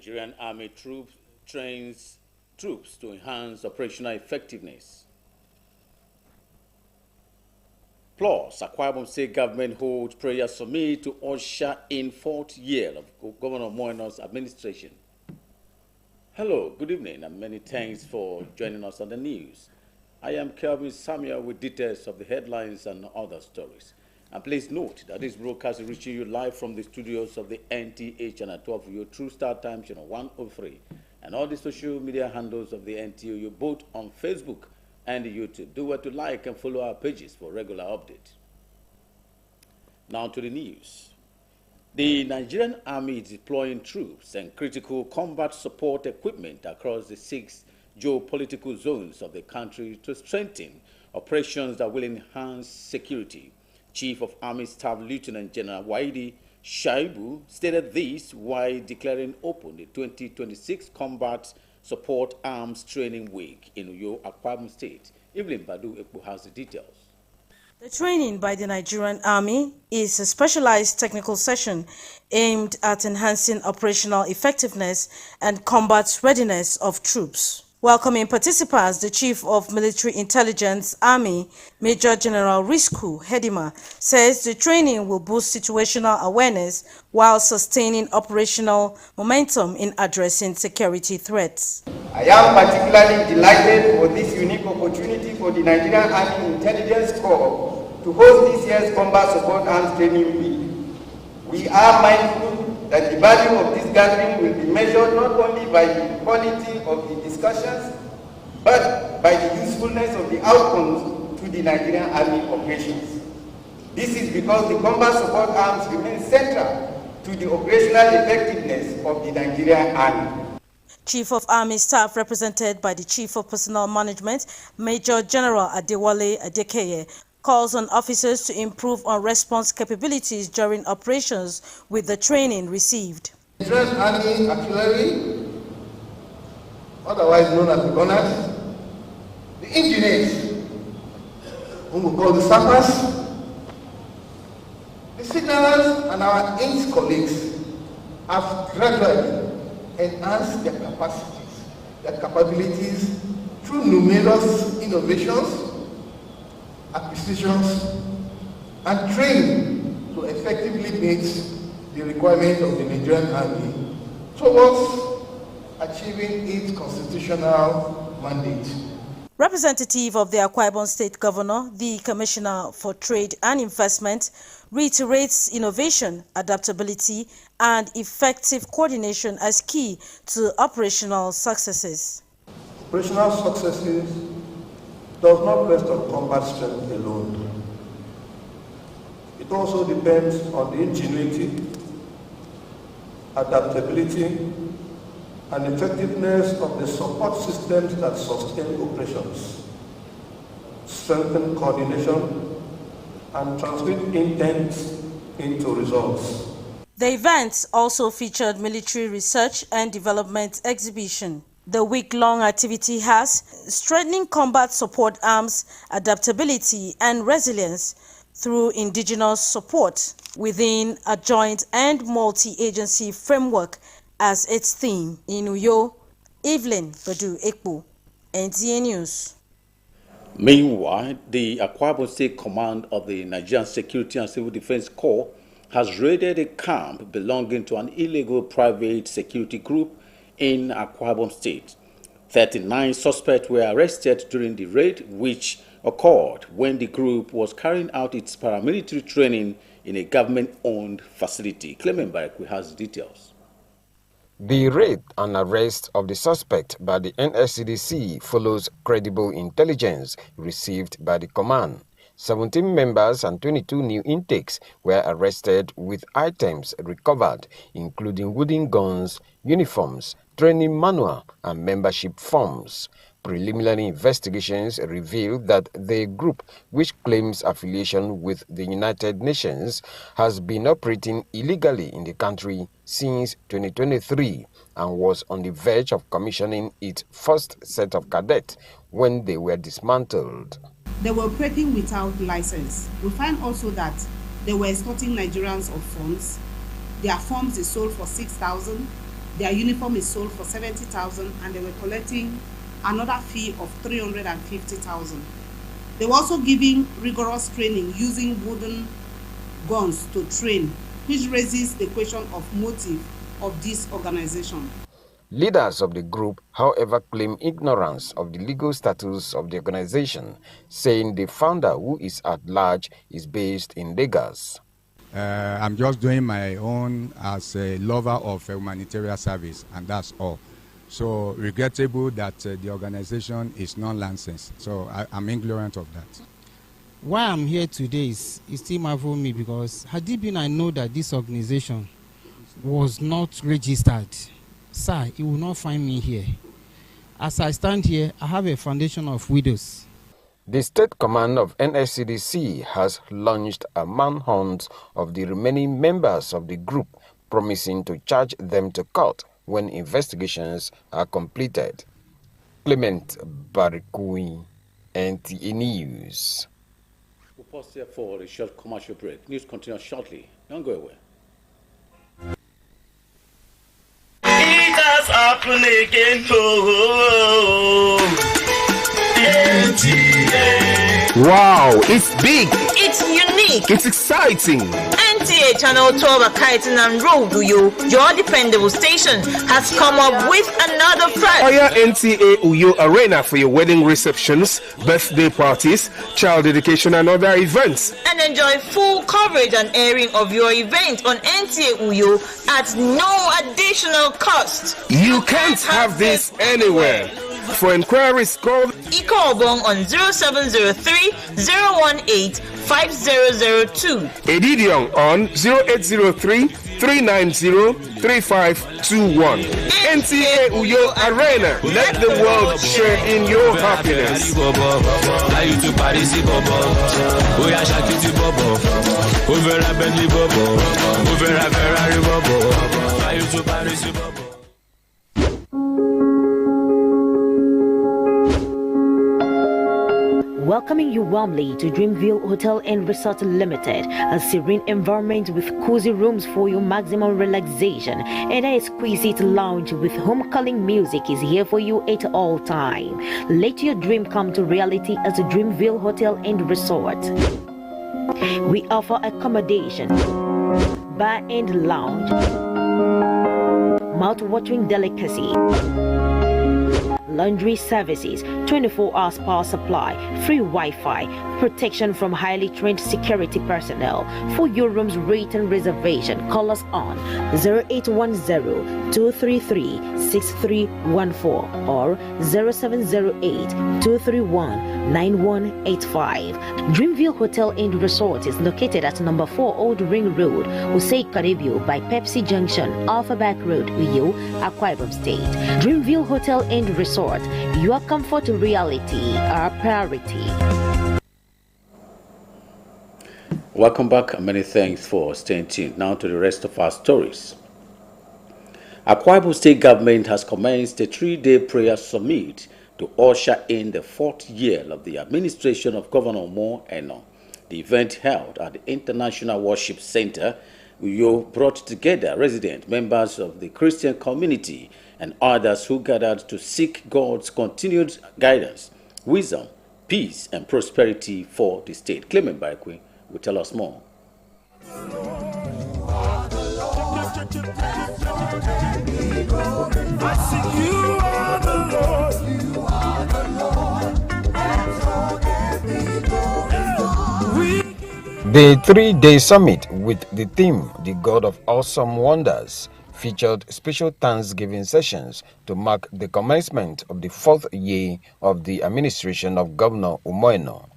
Nigerian Army trains troops to enhance operational effectiveness. Plus, Akwa Ibom State government holds prayer summit to usher in 4th year of Governor Moino's administration. Hello, good evening, and many thanks for joining us on the news. I am Kelvin Samuel with details of the headlines and other stories. And please note that this broadcast is reaching you live from the studios of the NTA Channel 12, your True Star Time Channel 103, and all the social media handles of the NTOU, both on Facebook and YouTube. Do well to like and follow our pages for regular updates. Now to the news. The Nigerian Army is deploying troops and critical combat support equipment across the 6 geopolitical zones of the country to strengthen operations that will enhance security. Chief of Army Staff Lieutenant General Waidi Shaibu stated this while declaring open the 2026 Combat Support Arms Training Week in Uyo, Akwa Ibom State. Evelyn Badu Ekpo has the details. The training by the Nigerian Army is a specialized technical session aimed at enhancing operational effectiveness and combat readiness of troops. Welcoming participants, the Chief of Military Intelligence Army, Major General Risku Hedima, says the training will boost situational awareness while sustaining operational momentum in addressing security threats. I am particularly delighted for this unique opportunity for the Nigerian Army Intelligence Corps to host this year's Combat Support Arms Training Week. We are mindful that the value of this gathering will be measured not only by the quality of the discussions, but by the usefulness of the outcomes to the Nigerian Army operations. This is because the combat support arms remain central to the operational effectiveness of the Nigerian Army. Chief of Army Staff, represented by the Chief of Personnel Management, Major General Adewale Adekeye, calls on officers to improve on response capabilities during operations with the training received. The Nigerian Army Artillery, otherwise known as the gunners, the engineers, whom we call the sappers, the signalers, and our AIMS colleagues have gradually enhanced their capacities, their capabilities through numerous innovations, acquisitions, and training to effectively meet the requirements of the Nigerian Army towards achieving its constitutional mandate. Representative of the Akwa Ibom State Governor, the Commissioner for Trade and Investment, reiterates innovation, adaptability, and effective coordination as key to operational successes. Operational successes does not rest on combat strength alone. It also depends on the ingenuity, adaptability, and effectiveness of the support systems that sustain operations, strengthen coordination, and transmit intent into results. The event also featured military research and development exhibition. The week-long activity has strengthening combat support arms, adaptability, and resilience through indigenous support within a joint and multi-agency framework as its theme. In Uyo, Evelyn Badu Ekpo, NTA News. Meanwhile, the Akwa Ibom State Command of the Nigerian Security and Civil Defense Corps has raided a camp belonging to an illegal private security group in Akwa Ibom State. 39 suspects were arrested during the raid, which occurred when the group was carrying out its paramilitary training in a government-owned facility. Clement Barekwe has details. The raid and arrest of the suspect by the NSCDC follows credible intelligence received by the command. 17 members and 22 new intakes were arrested with items recovered, including wooden guns, uniforms, training manual, and membership forms. Preliminary investigations revealed that the group, which claims affiliation with the United Nations, has been operating illegally in the country since 2023 and was on the verge of commissioning its first set of cadets when they were dismantled. They were operating without license. We find also that they were extorting Nigerians of funds. Their funds is sold for 6,000. Their uniform is sold for 70,000 and they were collecting another fee of 350,000. They were also giving rigorous training using wooden guns to train, which raises the question of motive of this organization. Leaders of the group, however, claim ignorance of the legal status of the organization, saying the founder, who is at large, is based in Lagos. I'm just doing my own as a lover of humanitarian service, and that's all. So regrettable that the organization is non-licensed. So I'm ignorant of that. Why I'm here today is still marvel me, because had it been I know that this organization was not registered, sir, you will not find me here. As I stand here, I have a foundation of widows. The State Command of NSCDC has launched a manhunt of the remaining members of the group, promising to charge them to court when investigations are completed. Clement Barikui, NTA News. We'll pause here for a short commercial break. News continues shortly. Don't go away. It has happened again. Wow, it's big. It's unique. It's exciting. NTA Channel 12 Akaitan and Road Uyo, your dependable station, has come up with another prize. Hire NTA Uyo Arena for your wedding receptions, birthday parties, child dedication and other events. And enjoy full coverage and airing of your event on NTA Uyo at no additional cost. You can't have this anywhere. For inquiries, call Ikobong on 0703 018 5002. Edidion on 0803 390 3521. NTA Uyo Arena. Let the world share in your happiness. Welcoming you warmly to Dreamville Hotel and Resort Limited, a serene environment with cozy rooms for your maximum relaxation, and an exquisite lounge with home-calling music is here for you at all time. Let your dream come to reality at the Dreamville Hotel and Resort. We offer accommodation, bar and lounge, mouth-watering delicacy, laundry services, 24-hour power supply, free Wi-Fi, protection from highly trained security personnel. For your room's rate and reservation, call us on 0810-233-6314 or 0708-231-9185. Dreamville Hotel and Resort is located at number 4 Old Ring Road, Usei Caribbean by Pepsi Junction, Alpha Back Road, Uyo, Akwa Ibom State. Dreamville Hotel and Resort, your comfort reality, our priority. Welcome back and many thanks for staying tuned. Now to the rest of our stories. Akwa Ibom State government has commenced a 3-day prayer summit to usher in the 4th year of the administration of Governor Umoh Eno. The event held at the International Worship Center, Uyo, brought together resident members of the Christian community and others who gathered to seek God's continued guidance, wisdom, peace, and prosperity for the state. Clement Barikwe will tell us more. The 3-day summit with the theme, The God of Awesome Wonders, featured special Thanksgiving sessions to mark the commencement of the 4th year of the administration of Governor Umoh Eno.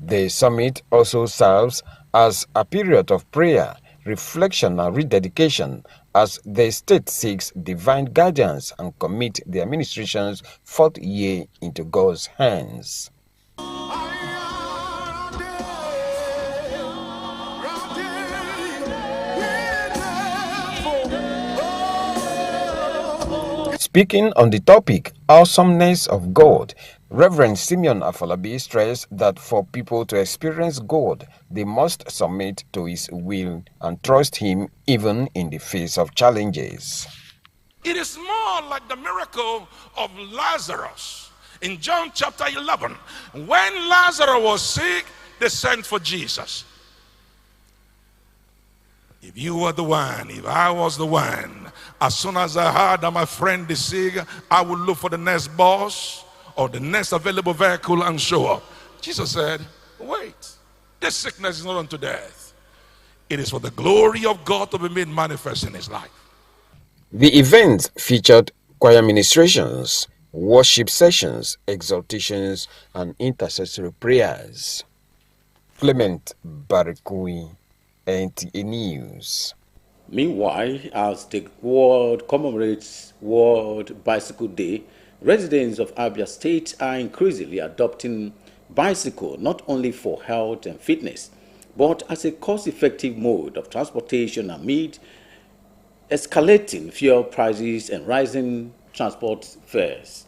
The summit also serves as a period of prayer, reflection and rededication as the state seeks divine guidance and commit the administration's 4th year into God's hands. Speaking on the topic, Awesomeness of God, Reverend Simeon Afolabi stressed that for people to experience God, they must submit to His will and trust Him even in the face of challenges. It is more like the miracle of Lazarus. In John chapter 11, when Lazarus was sick, they sent for Jesus. If you were the one, if I was the one, as soon as I heard that my friend is sick, I would look for the next bus or the next available vehicle and show up. Jesus said, wait, this sickness is not unto death. It is for the glory of God to be made manifest in his life. The event featured choir ministrations, worship sessions, exaltations, and intercessory prayers. Clement Barikui, NTA News. Meanwhile, as the world commemorates World Bicycle Day, residents of Abia State are increasingly adopting bicycle not only for health and fitness, but as a cost-effective mode of transportation amid escalating fuel prices and rising transport fares.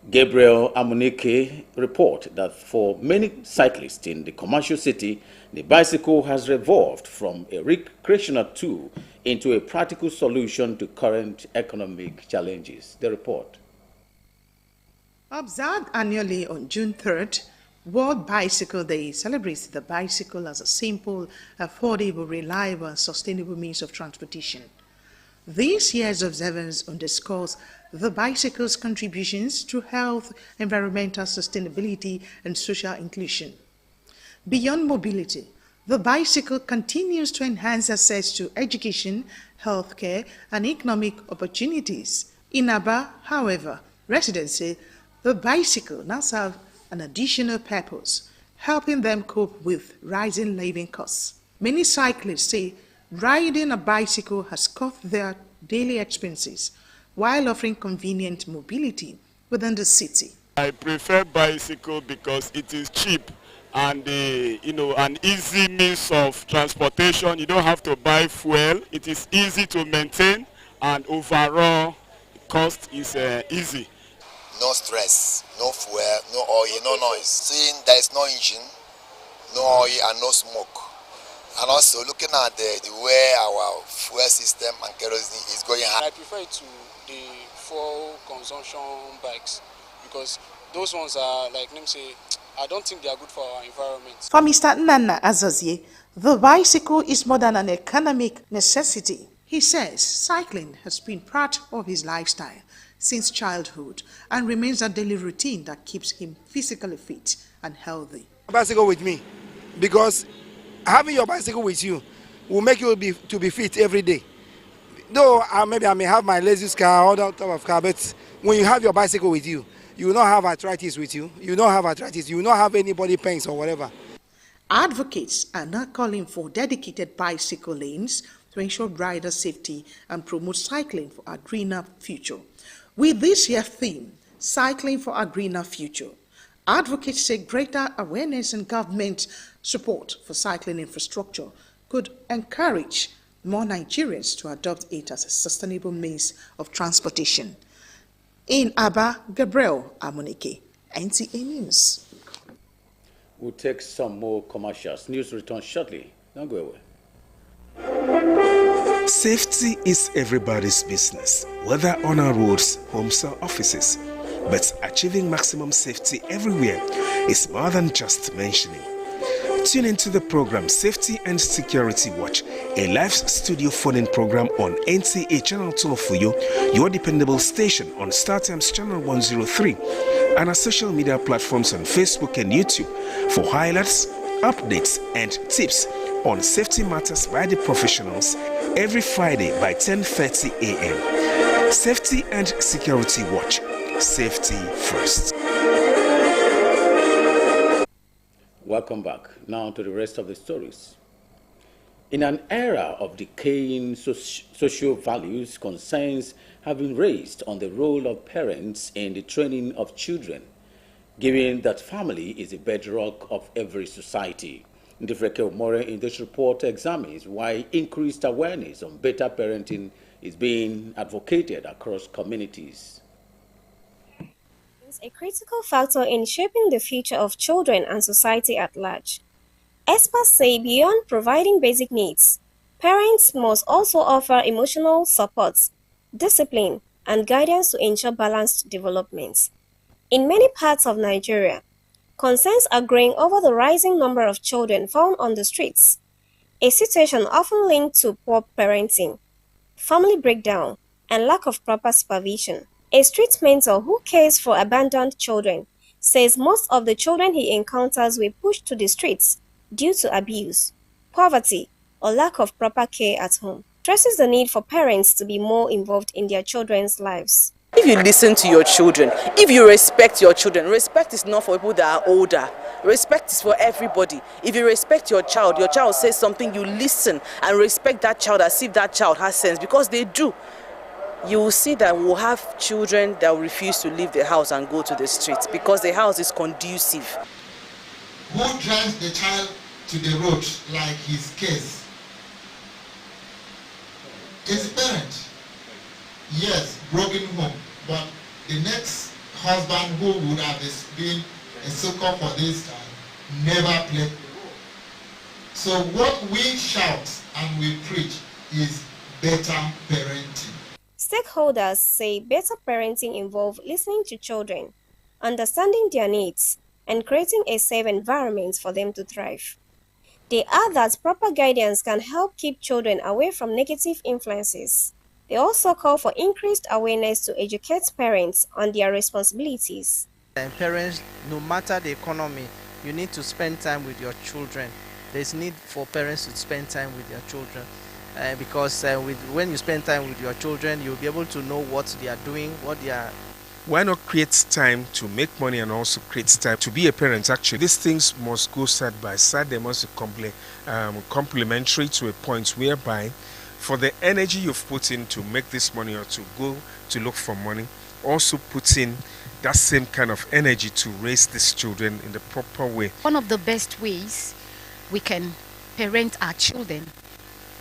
Gabriel Amunike reports that for many cyclists in the commercial city, the bicycle has evolved from a recreational tool into a practical solution to current economic challenges. The report. Observed annually on June 3rd, World Bicycle Day celebrates the bicycle as a simple, affordable, reliable, and sustainable means of transportation. This year's observance underscores the bicycle's contributions to health, environmental sustainability, and social inclusion. Beyond mobility, the bicycle continues to enhance access to education, healthcare, and economic opportunities. In Aba, however, residents say the bicycle now serves an additional purpose, helping them cope with rising living costs. Many cyclists say riding a bicycle has cut their daily expenses while offering convenient mobility within the city. I prefer bicycle because it is cheap and an easy means of transportation. You don't have to buy fuel. It is easy to maintain and overall cost is easy. No stress, no fuel, no oil, no noise. Seeing there is no engine, no oil and no smoke. And also looking at the way our fuel system and kerosene is going. I prefer it to the fuel consumption bikes because those ones are, like, let me say, I don't think they are good for our environment. For Mr. Nana Azazie, the bicycle is more than an economic necessity. He says cycling has been part of his lifestyle since childhood and remains a daily routine that keeps him physically fit and healthy. Bicycle with me because having your bicycle with you will make you to be fit every day. Though maybe I may have my Lexus car or that type of car, but when you have your bicycle with you, you will not have arthritis with you. You will not have arthritis. You will not have any body pains or whatever. Advocates are now calling for dedicated bicycle lanes to ensure rider safety and promote cycling for a greener future. With this year's theme, Cycling for a Greener Future, advocates say greater awareness and government support for cycling infrastructure could encourage more Nigerians to adopt it as a sustainable means of transportation. In Aba, Gabriel Amunike, NTA News. We'll take some more commercials. News returns shortly. Don't go away. Safety is everybody's business, whether on our roads, homes, or offices. But achieving maximum safety everywhere is more than just mentioning. Tune into the program Safety and Security Watch, a live studio phone-in program on NTA Channel 12 for you, your dependable station on StarTimes Channel 103, and our social media platforms on Facebook and YouTube for highlights, updates, and tips on safety matters by the professionals every Friday by 10:30 a.m. Safety and Security Watch. Safety first. Welcome back. Now to the rest of the stories. In an era of decaying social values, concerns have been raised on the role of parents in the training of children, given that family is the bedrock of every society. Ndifreke Omore in this report examines why increased awareness on better parenting is being advocated across communities. A critical factor in shaping the future of children and society at large. Experts say beyond providing basic needs, parents must also offer emotional support, discipline, and guidance to ensure balanced development. In many parts of Nigeria, concerns are growing over the rising number of children found on the streets, a situation often linked to poor parenting, family breakdown, and lack of proper supervision. A street mentor who cares for abandoned children says most of the children he encounters were pushed to the streets due to abuse, poverty, or lack of proper care at home. Stresses the need for parents to be more involved in their children's lives. If you listen to your children, if you respect your children, respect is not for people that are older. Respect is for everybody. If you respect your child says something, you listen and respect that child as if that child has sense, because they do. You will see that we'll have children that will refuse to leave the house and go to the streets because the house is conducive. Who drives the child to the road like his case? Is the parent. Yes, broken home, but the next husband who would have been a succor for this time never played the role. So what we shout and we preach is better parenting. Stakeholders say better parenting involves listening to children, understanding their needs, and creating a safe environment for them to thrive. They add that proper guidance can help keep children away from negative influences. They also call for increased awareness to educate parents on their responsibilities. Parents, no matter the economy, you need to spend time with your children. There's need for parents to spend time with their children. Because when you spend time with your children, you'll be able to know what they are doing, what they are. Why not create time to make money and also create time to be a parent? Actually, these things must go side by side. They must be complementary to a point whereby for the energy you've put in to make this money or to go to look for money, also put in that same kind of energy to raise these children in the proper way. One of the best ways we can parent our children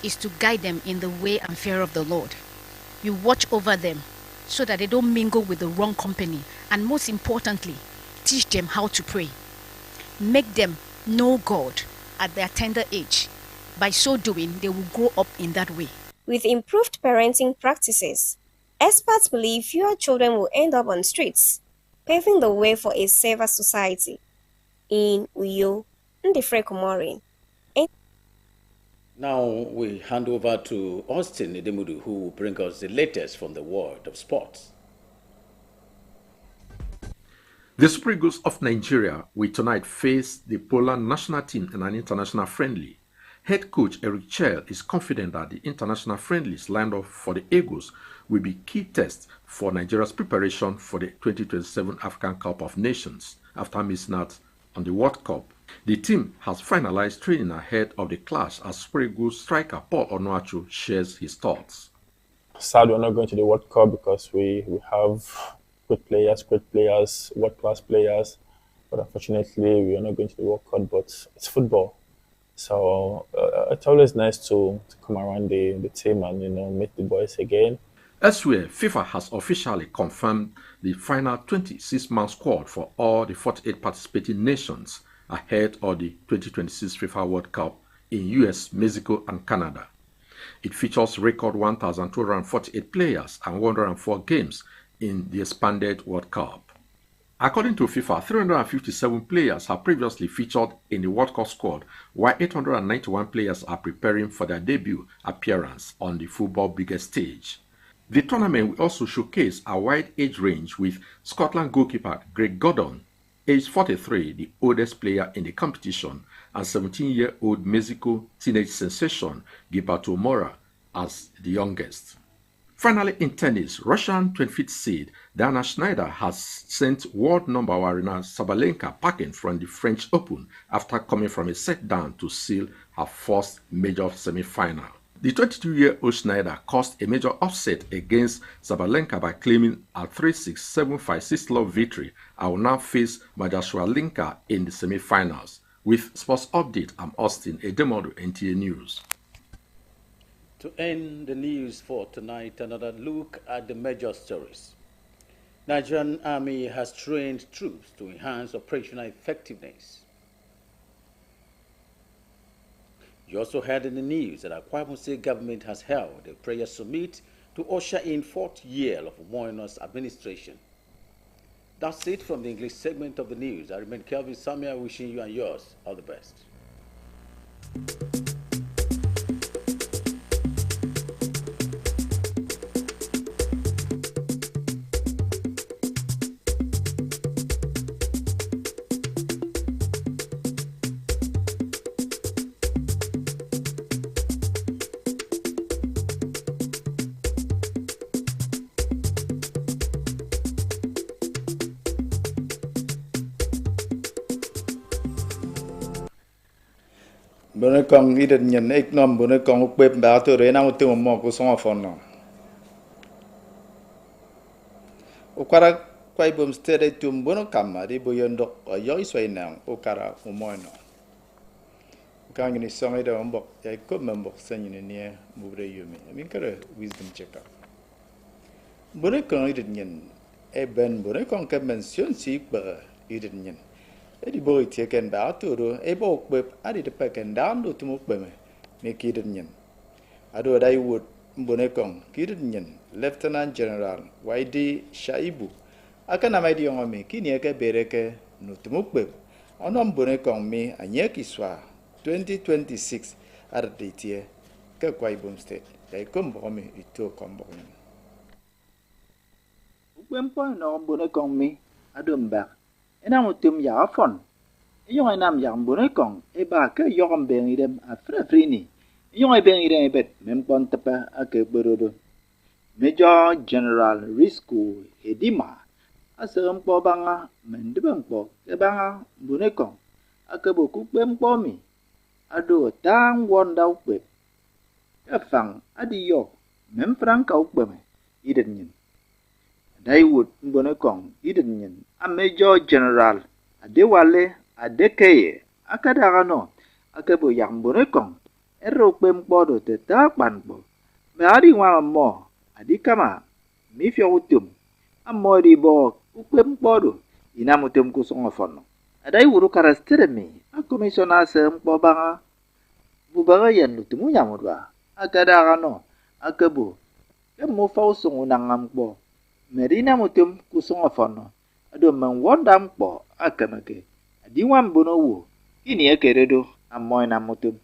is to guide them in the way and fear of the Lord. You watch over them so that they don't mingle with the wrong company, and most importantly, teach them how to pray. Make them know God at their tender age. By so doing, they will grow up in that way. With improved parenting practices, experts believe fewer children will end up on streets, paving the way for a safer society. In Uyo, Ndifre Kumorin. Now we hand over to Austin Idemudu, who will bring us the latest from the world of sports. The Super Eagles of Nigeria will tonight face the Poland national team in an international friendly. Head coach Eric Chell is confident that the international friendlies lined up for the Eagles will be key tests for Nigeria's preparation for the 2027 African Cup of Nations after missing out on the World Cup. The team has finalized training ahead of the clash as Super Eagles striker Paul Onuachu shares his thoughts. Sad we're not going to the World Cup because we have great players, world-class players, but unfortunately we are not going to the World Cup, but it's football. So it's always nice to come around the team and meet the boys again. Elsewhere, FIFA has officially confirmed the final 26-man squad for all the 48 participating nations ahead of the 2026 FIFA World Cup in US, Mexico, and Canada. It features record 1,248 players and 104 games in the expanded World Cup. According to FIFA, 357 players have previously featured in the World Cup squad, while 891 players are preparing for their debut appearance on the football biggest stage. The tournament will also showcase a wide age range, with Scotland goalkeeper Greg Gordon, age 43, the oldest player in the competition, and 17-year-old Mexico teenage sensation Gilberto Mora as the youngest. Finally, in tennis, Russian 25th seed Diana Schneider has sent world number one Aryna Sabalenka packing from the French Open after coming from a set down to seal her first major semi-final. The 22-year-old Schneider caused a major upset against Sabalenka by claiming a 3-6, 7-5, 6-love victory and will now face Maja Swialinka in the semi-finals. With Sports Update, I'm Austin Edemodu, NTA News. To end the news for tonight, another look at the major stories. Nigerian Army has trained troops to enhance operational effectiveness. You also heard in the news that Akwa Ibom State government has held a prayer summit to usher in 4th year of Moynos administration. That's it from the English segment of the news. I remain Kelvin Samia, wishing you and yours all the best. Bữa con ý định nhìn ít năm bữa con ốc bếp bảo tôi để nào tôi một của sống ở phòng nào. Ukara quay bùm stede tum bữa cầm mà đi bữa yên độc ở dưới xoay nàng ukara umoy nào. Ukara như song ấy đâu bọc cái cốt mà bọc sinh như này bữa đây yumi. Mình cái wisdom check up. Bữa con ý định nhìn bên bữa con cái mention sĩ bờ ý định nhìn. Edi boy tieken ba turu ebo beb adi de peken down do tumuk beme me kidin nyen ado dai wood mbone kong kidin nyen Lieutenant General YD Shaibu akana mai di ngome kini eke bereke no tumuk beb onom mbone kong me anye kiswa 2026 ar ditie ke kwai bum state dai kombo me ito kombo nyen ubempo no mbone kong me ado mbak ena mutum ya fon yung ay nam yang bunay kong ba ke yung beng idem a free yung ay beng idem bet mempon tepa ake berodo Major General Risku Hedima asem po banga mendebang po ke banga bunay kong ake buku bempo mi ado tang won daw beb afang adi yo memfrang kau beme iden nyin Daiwood Mbonekong Idenyin, a Major General Adewale Adekeye, Akadagano, Akebo Yang Mbonekong, Erokbem Bodo te Takbanbo, Meadi Wamo, Adikama, Mifia Utum, a Modi Bo, Ukbem Bodo, Inamutum Kusongofono. Adaiwuru Karastiremi, a Commissioner Sem Bobanga, Bubarayan Lutumu Yamudwa, Akadagano, Akebo, Emo Unangambo. Merina mutum kusonga fono ado mangwondam po akanake adiwan bonowo kini ekeredo amoy na mutum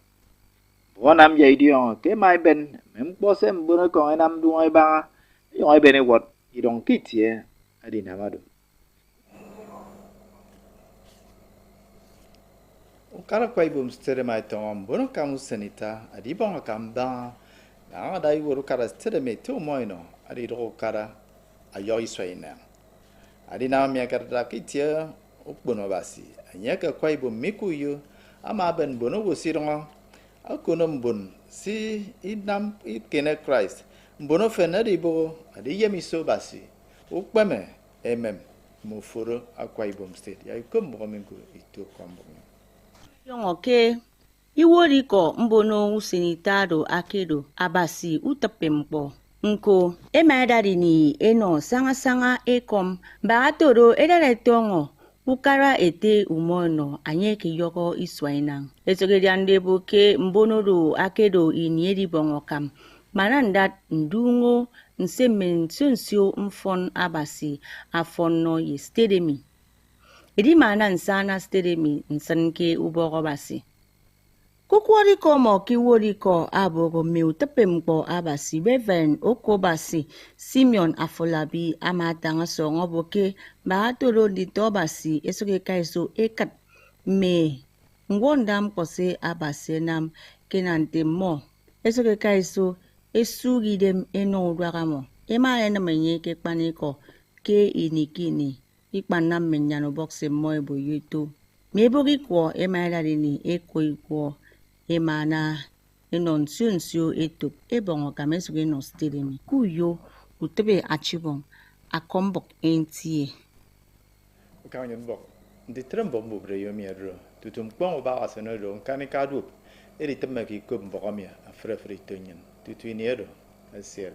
bonam jaidion ke mai ben mempo sem bono ko enam duai ba yo bene wat idong kitie adi namado ukara kwai bum stere mai tom bono kamu senita adi bonga kamba na dai wuru kara stere me to moino adi do kara ayoy swayna adi na mi akarta kitia ukbono basi anyaka kwai bo mikuyu ama ben bono go sironga akono mbon si idam ikene Christ mbono fenadi bo adi yemiso basi ukbeme mo foro akwai bom state ya ikombo mengo ito kombo yongoke iworiko mbono usinitado akedo abasi utapempo Nko, emadari ni eno sanga ekom, baratoro edare tongo, ukara ete umono, anyeke yoko iswainang. Esogedi andebo ke mbonodo akedo iniedi bongo kam, marandat ndungo nsemen sonsio mfon abasi, afonno ye stedemi. Edi mana nsana stedemi nsanke uboro basi. Kukuoriko mo kiworiko abogo meutepempo abasi Reverend Okobasi Simeon Afolabi amatanga songo boke baatoro ditobasi esoke kaiso ekat me ngwondam kose abase nam kenante mo esoke kaiso esugidem eno udwagamo ema ena menye ke kpaniko ke inikini ikpanam menyano boxe mo ebo yuto mebogi kwa ema edadini eko emana enonsionsio etop ebongo kamesuge no stedemi kuyo utebe achibon akombok entie kanyon bok ndi trembo mbubre yomiero tutum kwon ba aseno ro kanika dup eri temaki kum bokamia afrefri tonyen tutuiniero asier